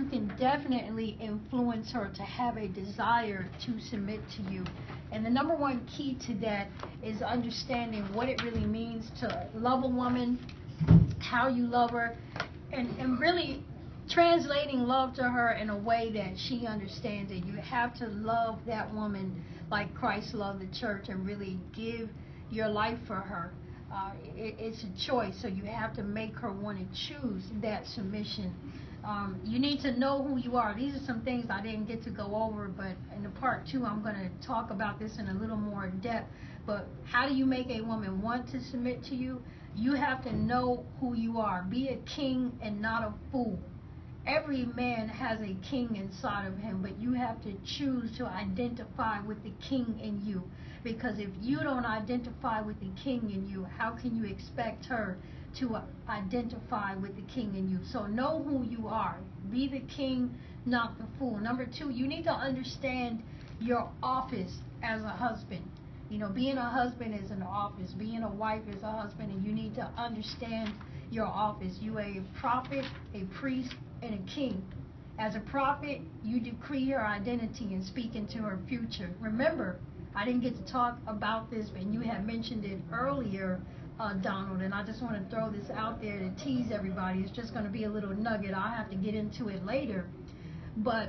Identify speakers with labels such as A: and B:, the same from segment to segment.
A: can definitely influence her to have a desire to submit to you. And the number one key to that is understanding what it really means to love a woman, how you love her, and really translating love to her in a way that she understands it. You have to love that woman like Christ loved the church and really give your life for her. It's a choice, so you have to make her want to choose that submission. You need to know who you are. These are some things I didn't get to go over, but in the part two, I'm going to talk about this in a little more depth. But how do you make a woman want to submit to you? You have to know who you are. Be a king and not a fool. Every man has a king inside of him, but you have to choose to identify with the king in you. Because if you don't identify with the king in you, how can you expect her to identify with the king in you? So know who you are. Be the king, not the fool. Number two, you need to understand your office as a husband. You know, being a husband is an office. Being a wife is a husband, and you need to understand your office. You are a prophet, a priest, and a king. As a prophet, you decree her identity and speak into her future. Remember, I didn't get to talk about this, but you had mentioned it earlier, Donald, and I just want to throw this out there to tease everybody. It's just going to be a little nugget. I'll have to get into it later. But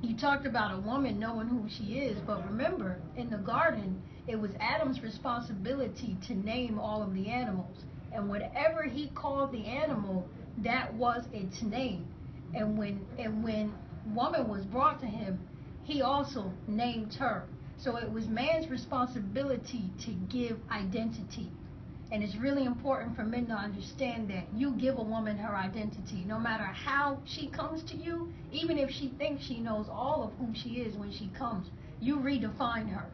A: you talked about a woman knowing who she is, but remember, in the garden, it was Adam's responsibility to name all of the animals. And whatever he called the animal, that was its name. And when woman was brought to him, he also named her. So it was man's responsibility to give identity. And it's really important for men to understand that you give a woman her identity. No matter how she comes to you, even if she thinks she knows all of who she is when she comes, you redefine her.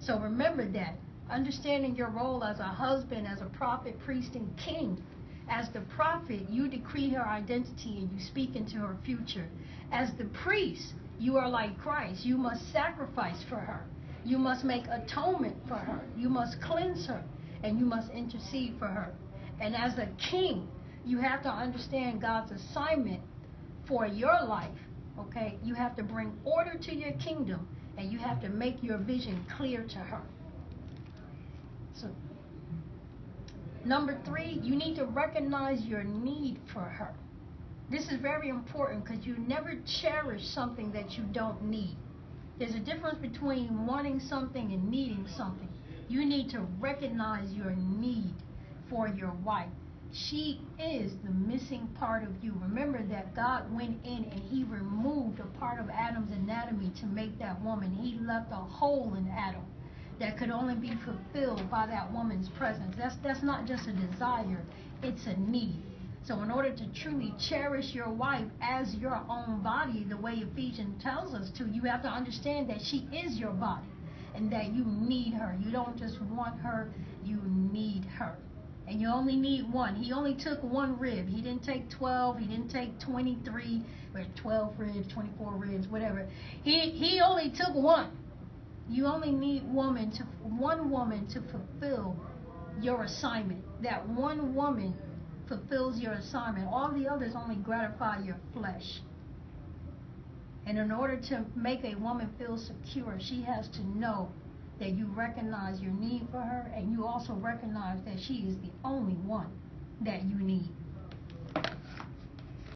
A: So remember that. Understanding your role as a husband, as a prophet, priest, and king. As the prophet, you decree her identity and you speak into her future. As the priest, you are like Christ. You must sacrifice for her. You must make atonement for her. You must cleanse her. And you must intercede for her. And as a king, you have to understand God's assignment for your life. Okay? You have to bring order to your kingdom, and you have to make your vision clear to her. So, number three, you need to recognize your need for her. This is very important because you never cherish something that you don't need. There's a difference between wanting something and needing something. You need to recognize your need for your wife. She is the missing part of you. Remember that God went in and he removed a part of Adam's anatomy to make that woman. He left a hole in Adam that could only be fulfilled by that woman's presence. That's not just a desire, it's a need. So in order to truly cherish your wife as your own body, the way Ephesians tells us to, you have to understand that she is your body and that you need her. You don't just want her, you need her. And you only need one. He only took one rib. He didn't take 12. He didn't take 23 or 12 ribs, 24 ribs, whatever. He only took one. You only need one woman to fulfill your assignment. That one woman fulfills your assignment. All the others only gratify your flesh. And in order to make a woman feel secure, she has to know that you recognize your need for her, and you also recognize that she is the only one that you need.